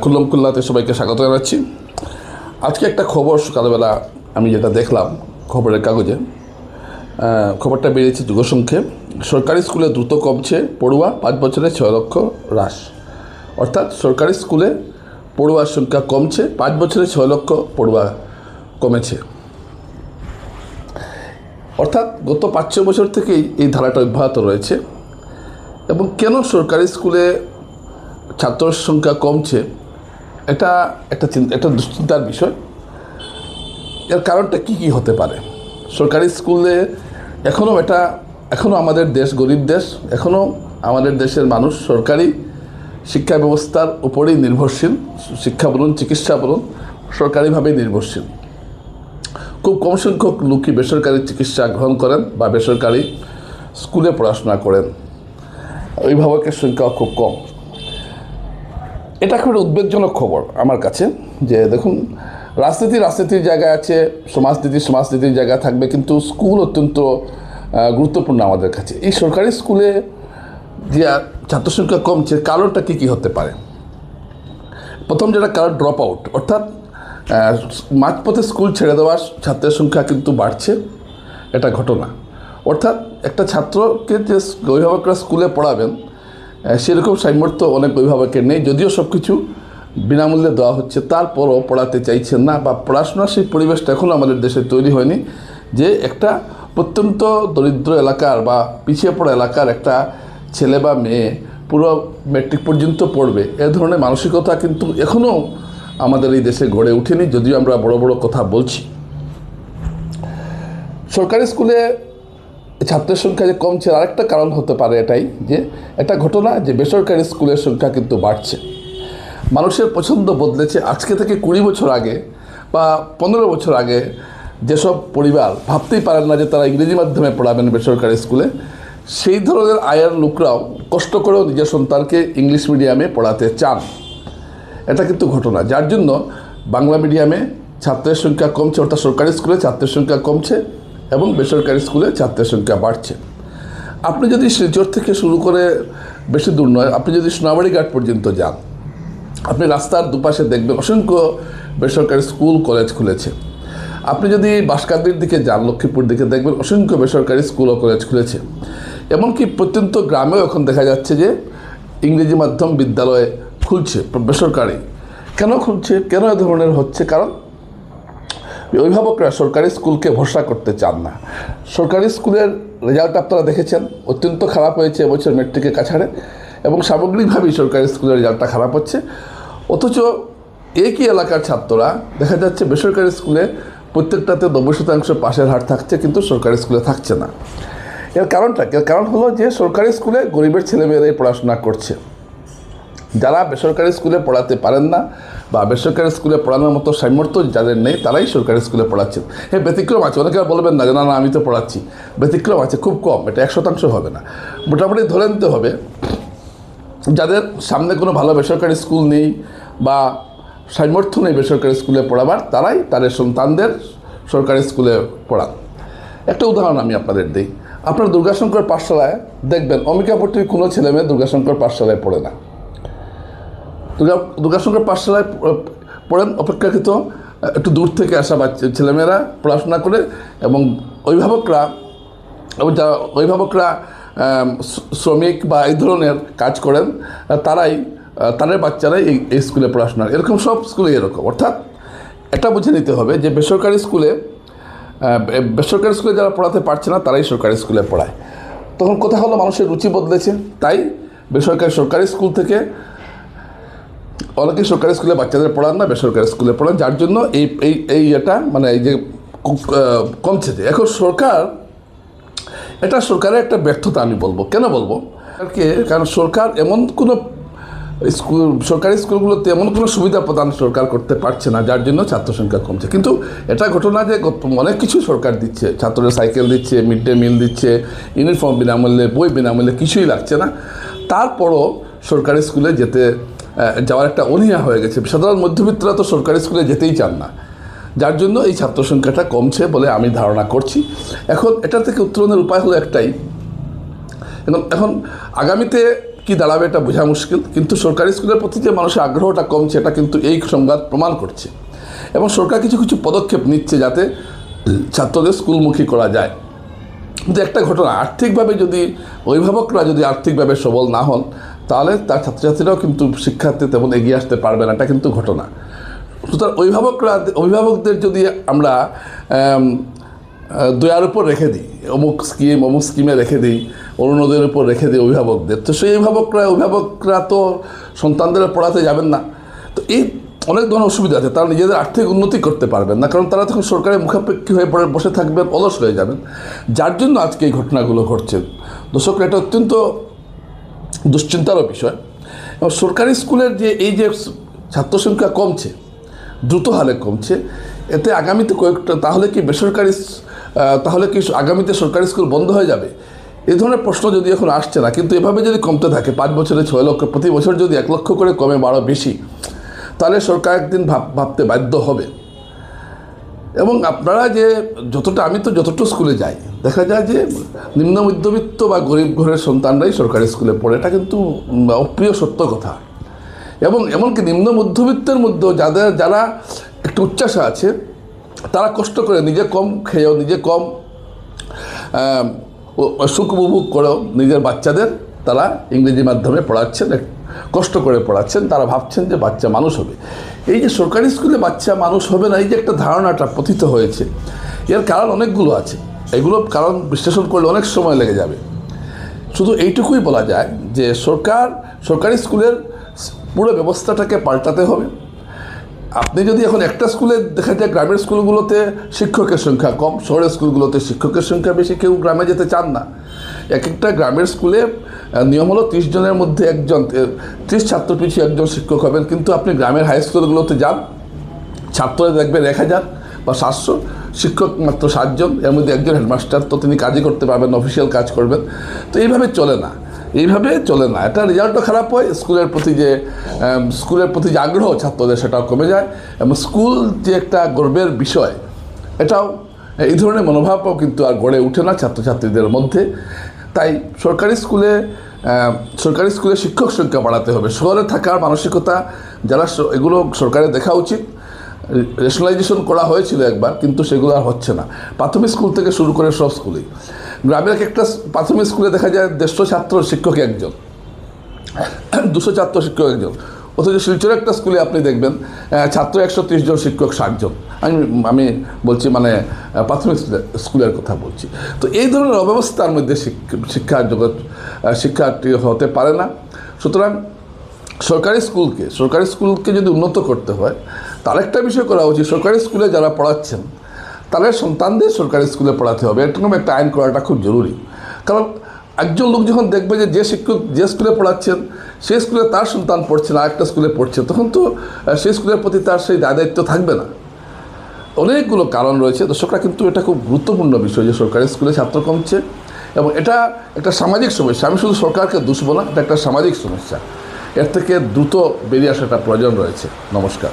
খুল্লম খুল্লাতে সবাইকে স্বাগত জানাচ্ছি। আজকে একটা খবর সকালবেলা আমি যেটা দেখলাম খবরের কাগজে, খবরটা বেরিয়েছে যুগসংখ্যে। সরকারি স্কুলে দ্রুত কমছে পড়ুয়া, 5 বছরে 6 লক্ষ হ্রাস। অর্থাৎ সরকারি স্কুলে পড়ুয়ার সংখ্যা কমছে, 5 বছরে 6 লক্ষ পড়ুয়া কমেছে। অর্থাৎ গত 5-6 বছর থেকেই এই ধারাটা অব্যাহত রয়েছে। এবং কেন সরকারি স্কুলে ছাত্রের সংখ্যা কমছে, এটা একটা দুশ্চিন্তার বিষয়। এর কারণটা কি হতে পারে? সরকারি স্কুলে এখনও আমাদের দেশ গরিব দেশ, এখনও আমাদের দেশের মানুষ সরকারি শিক্ষা ব্যবস্থার উপরেই নির্ভরশীল। শিক্ষা বলুন, চিকিৎসা বলুন, সরকারিভাবেই নির্ভরশীল। খুব কম সংখ্যক লোকই বেসরকারি চিকিৎসা গ্রহণ করেন বা বেসরকারি স্কুলে পড়াশোনা করেন। অভিভাবকের সংখ্যা খুব কম। এটা খুব উদ্বেগজনক খবর আমার কাছে, যে দেখুন, রাজনীতির জায়গায় আছে, সমাজনীতির জায়গা থাকবে, কিন্তু স্কুল অত্যন্ত গুরুত্বপূর্ণ আমাদের কাছে। এই সরকারি স্কুলে যে ছাত্র সংখ্যা কমছে, কারণটা কি হতে পারে? প্রথম যেটা কারণ, ড্রপ আউট, অর্থাৎ মাঝপথে স্কুল ছেড়ে দেওয়ার ছাত্রের সংখ্যা কিন্তু বাড়ছে। এটা ঘটনা। অর্থাৎ একটা ছাত্রকে যে অভিভাবকরা স্কুলে পড়াবেন, সেরকম সামর্থ্য অনেক অভিভাবকের নেই। যদিও সব কিছু বিনামূল্যে দেওয়া হচ্ছে, তারপরও পড়াতে চাইছেন না, বা পড়াশোনার সেই পরিবেশটা এখনও আমাদের দেশে তৈরি হয়নি, যে একটা প্রত্যন্ত দরিদ্র এলাকার বা পিছিয়ে পড়া এলাকার একটা ছেলে বা মেয়ে পুরো ম্যাট্রিক পর্যন্ত পড়বে, এ ধরনের মানসিকতা কিন্তু এখনও আমাদের এই দেশে গড়ে ওঠেনি, যদিও আমরা বড় বড় কথা বলছি। সরকারি স্কুলে ছাত্রের সংখ্যা যে কমছে, আরেকটা কারণ হতে পারে এটাই, যে একটা ঘটনা, যে বেসরকারি স্কুলের সংখ্যা কিন্তু বাড়ছে। মানুষের পছন্দ বদলেছে। আজকে থেকে 20 বছর আগে বা 15 বছর আগে যেসব পরিবার ভাবতেই পারেন না যে তারা ইংরেজি মাধ্যমে পড়াবেন বেসরকারি স্কুলে, সেই ধরনের আয়ের লোকরাও কষ্ট করেও নিজের সন্তানকে ইংলিশ মিডিয়ামে পড়াতে চান। এটা কিন্তু ঘটনা, যার জন্য বাংলা মিডিয়ামে ছাত্রের সংখ্যা কমছে, অর্থাৎ সরকারি স্কুলে ছাত্রের সংখ্যা কমছে এবং বেসরকারি স্কুলে ছাত্রের সংখ্যা বাড়ছে। আপনি যদি শিলচর থেকে শুরু করে, বেশি দূর নয়, আপনি যদি সোনাবাড়ি ঘাট পর্যন্ত যান, আপনি রাস্তার দুপাশে দেখবেন অসংখ্য বেসরকারি স্কুল কলেজ খুলেছে। আপনি যদি বাঁশকান্দির দিকে যান, লক্ষ্মীপুর দিকে, দেখবেন অসংখ্য বেসরকারি স্কুল ও কলেজ খুলেছে। এমনকি প্রত্যন্ত গ্রামেও এখন দেখা যাচ্ছে যে ইংরেজি মাধ্যম বিদ্যালয় খুলছে বেসরকারি। কেন খুলছে, কেন এ ধরনের হচ্ছে? কারণ অভিভাবকরা সরকারি স্কুলকে ভরসা করতে চান না। সরকারি স্কুলের রেজাল্ট আপনারা দেখেছেন, অত্যন্ত খারাপ হয়েছে এবছর ম্যাট্রিকে কাছাড়ে, এবং সামগ্রিকভাবেই সরকারি স্কুলের রেজাল্টটা খারাপ হচ্ছে। অথচ একই এলাকার ছাত্ররা দেখা যাচ্ছে বেসরকারি স্কুলে প্রত্যেকটাতে 90% পাশের হার থাকছে, কিন্তু সরকারি স্কুলে থাকছে না। এর কারণটা কি? এর কারণ হলো যে সরকারি স্কুলে গরিবের ছেলেমেয়েরাই পড়াশোনা করছে। যারা বেসরকারি স্কুলে পড়াতে পারেন না বা বেসরকারি স্কুলে পড়ানোর মতো সামর্থ্য যাদের নেই, তারাই সরকারি স্কুলে পড়াচ্ছেন। হ্যাঁ, ব্যতিক্রম আছে, অনেকে বলবেন না যে না আমি তো পড়াচ্ছি। ব্যতিক্রম আছে, খুব কম, এটা 100% হবে না। মোটামুটি ধরে নিতে হবে যাদের সামনে কোনো ভালো বেসরকারি স্কুল নেই বা সামর্থ্য নেই বেসরকারি স্কুলে পড়াবার, তারাই তাদের সন্তানদের সরকারি স্কুলে পড়ান। একটা উদাহরণ আমি আপনাদের দিই। আপনার দুর্গাশঙ্কর পাঠশালায় দেখবেন অম্বিকাপট্টির কোনো ছেলেমেয়ে দুর্গাশঙ্কর পাঠশালায় পড়ে না। দুর্গাশঙ্কর পাঠশালায় পড়েন অপেক্ষাকৃত একটু দূর থেকে আসা ছেলেমেয়েরা পড়াশোনা করে, এবং অভিভাবকরা শ্রমিক বা এই ধরনের কাজ করেন, তাদের বাচ্চারাই এই স্কুলে পড়াশোনা। এরকম সব স্কুলে এরকম। অর্থাৎ এটা বুঝে নিতে হবে যে বেসরকারি স্কুলে যারা পড়াতে পারছে না, তারাই সরকারি স্কুলে পড়ায়। তখন কথা হলো মানুষের রুচি বদলেছে, তাই সরকারি স্কুল থেকে অনেকেই সরকারি স্কুলে বাচ্চাদের পড়ান না, বেসরকারি স্কুলে পড়ান, যার জন্য এই যে কমছে। যে এখন সরকারের একটা ব্যর্থতা আমি বলবো। কেন বলবো? কারণ সরকার এমন কোনো সরকারি স্কুলগুলোতে এমন কোনো সুবিধা প্রদান সরকার করতে পারছে না, যার জন্য ছাত্র সংখ্যা কমছে। কিন্তু এটা ঘটনা যে অনেক কিছু সরকার দিচ্ছে, ছাত্রদের সাইকেল দিচ্ছে, মিড ডে মিল দিচ্ছে, ইউনিফর্ম বিনামূল্যে, বই বিনামূল্যে, কিছুই লাগছে না। তারপরও সরকারি স্কুলে যাওয়ার একটা অনীহা হয়ে গেছে। সাধারণ মধ্যবিত্তরা তো সরকারি স্কুলে যেতেই চান না, যার জন্য এই ছাত্র সংখ্যাটা কমছে বলে আমি ধারণা করছি। এখন এটা থেকে উত্তরণের উপায় হলো একটাই। এখন আগামীতে কি দাঁড়াবে এটা বোঝা মুশকিল, কিন্তু সরকারি স্কুলের প্রতি যে মানুষের আগ্রহটা কমছে এটা কিন্তু এই সংবাদ প্রমাণ করছে। এবং সরকার কিছু কিছু পদক্ষেপ নিচ্ছে যাতে ছাত্রদের স্কুলমুখী করা যায়। কিন্তু একটা ঘটনা, আর্থিকভাবে যদি অভিভাবকরা যদি আর্থিকভাবে সবল না হন তাহলে তার ছাত্রছাত্রীরাও কিন্তু শিক্ষার্থী তেমন এগিয়ে আসতে পারবে না, এটা কিন্তু ঘটনা। সুতরাং অভিভাবকদের যদি আমরা দয়ার উপর রেখে দিই, অমুক স্কিমে রেখে দিই, অরুণোদয়ের উপর রেখে দিই অভিভাবকদের, তো সেই অভিভাবকরা তো সন্তানদের পড়াতে যাবেন না। তো এই অনেক ধরনের অসুবিধা আছে, তারা নিজেদের আর্থিক উন্নতি করতে পারবেন না, কারণ তারা তখন সরকারের মুখাপেক্ষী হয়ে বসে থাকবেন, অলস হয়ে যাবেন, যার জন্য আজকে এই ঘটনাগুলো ঘটছে। দর্শকরা, এটা অত্যন্ত দুশ্চিন্তারও বিষয়। এবং সরকারি স্কুলের যে ছাত্র সংখ্যা কমছে, দ্রুত হারে কমছে, এতে আগামীতে তাহলে কি আগামীতে সরকারি স্কুল বন্ধ হয়ে যাবে? এই ধরনের প্রশ্ন যদি এখন আসছে না, কিন্তু এভাবে যদি কমতে থাকে 5 বছরে 6 লক্ষ, প্রতি বছর যদি 1 লক্ষ করে কমে আরও বেশি, তাহলে সরকার একদিন ভাবতে বাধ্য হবে। এবং আপনারা আমি তো যতটুকু স্কুলে যাই, দেখা যায় যে নিম্ন মধ্যবিত্ত বা গরিব ঘরের সন্তানরাই সরকারি স্কুলে পড়ে, এটা কিন্তু অপ্রিয় সত্য কথা। এবং এমনকি নিম্ন মধ্যবিত্তের মধ্যেও যারা একটু উচ্চাসা আছে, তারা কষ্ট করে নিজে কম খেয়েও, নিজে কম সুখ উপভোগ করেও নিজের বাচ্চাদের তারা ইংরেজি মাধ্যমে পড়াচ্ছেন, কষ্ট করে পড়াচ্ছেন। তারা ভাবছেন যে বাচ্চা মানুষ হবে। এই যে সরকারি স্কুলে বাচ্চা মানুষ হবে না, এই যে একটা ধারণাটা পতিত হয়েছে, এর কারণ অনেকগুলো আছে। এগুলো কারণ বিশ্লেষণ করলে অনেক সময় লেগে যাবে। শুধু এইটুকুই বলা যায় যে সরকারি স্কুলের পুরো ব্যবস্থাটাকে পাল্টাতে হবে। আপনি যদি এখন একটা স্কুলে দেখা যায়, গ্রামের স্কুলগুলোতে শিক্ষকের সংখ্যা কম, শহরের স্কুলগুলোতে শিক্ষকের সংখ্যা বেশি, কেউ গ্রামে যেতে চান না। একটা গ্রামের স্কুলে নিয়ম হলো 30 জনের মধ্যে 30 ছাত্র পিছু একজন শিক্ষক হবেন, কিন্তু আপনি গ্রামের হাই স্কুলগুলোতে যান, ছাত্ররা দেখবেন 1000 বা 700, শিক্ষক মাত্র 7 জন, এর মধ্যে একজন হেডমাস্টার, তো তিনি কাজই করতে পারবেন, অফিসিয়াল কাজ করবেন। তো এইভাবে চলে না। এটা রেজাল্টও খারাপ হয়, স্কুলের প্রতি যে আগ্রহ ছাত্রদের সেটাও কমে যায়, এবং স্কুল যে একটা গর্বের বিষয়, এটাও এই ধরনের মনোভাবও কিন্তু আর গড়ে ওঠে না ছাত্রছাত্রীদের মধ্যে। তাই সরকারি স্কুলে শিক্ষক সংখ্যা বাড়াতে হবে। শহরে থাকার মানসিকতা এগুলো সরকারের দেখা উচিত। রেশনালাইজেশন করা হয়েছিল একবার, কিন্তু সেগুলো আর হচ্ছে না। প্রাথমিক স্কুল থেকে শুরু করে সব স্কুলেই, গ্রামের একটা প্রাথমিক স্কুলে দেখা যায় 150 ছাত্র শিক্ষক একজন, 200 ছাত্র শিক্ষক একজন, অথচ শিলচরের একটা স্কুলে আপনি দেখবেন ছাত্র 130 জন, শিক্ষক 60 জন। আমি বলছি প্রাথমিক স্কুলের কথা বলছি। তো এই ধরনের অব্যবস্থার মধ্যে শিক্ষার্থী হতে পারে না। সুতরাং সরকারি স্কুলকে যদি উন্নত করতে হয়, তার একটা বিষয় করা উচিত, সরকারি স্কুলে যারা পড়াচ্ছেন তাদের সন্তানদের সরকারি স্কুলে পড়াতে হবে, এরকম একটা আইন করাটা খুব জরুরি। কারণ একজন লোক যখন দেখবে যে শিক্ষক যে স্কুলে পড়াচ্ছেন সেই স্কুলে তার সন্তান পড়ছে না, আরেকটা স্কুলে পড়ছে, তখন তো সেই স্কুলের প্রতি তার সেই দায়িত্ব থাকবে না। অনেকগুলো কারণ রয়েছে দর্শকরা, কিন্তু এটা খুব গুরুত্বপূর্ণ বিষয় যে সরকারি স্কুলে ছাত্র কমছে, এবং এটা একটা সামাজিক সমস্যা। আমি শুধু সরকারকে দোষ বলবো না, এটা একটা সামাজিক সমস্যা। এর থেকে দ্রুত বেরিয়ে আসাটা প্রয়োজন রয়েছে। নমস্কার।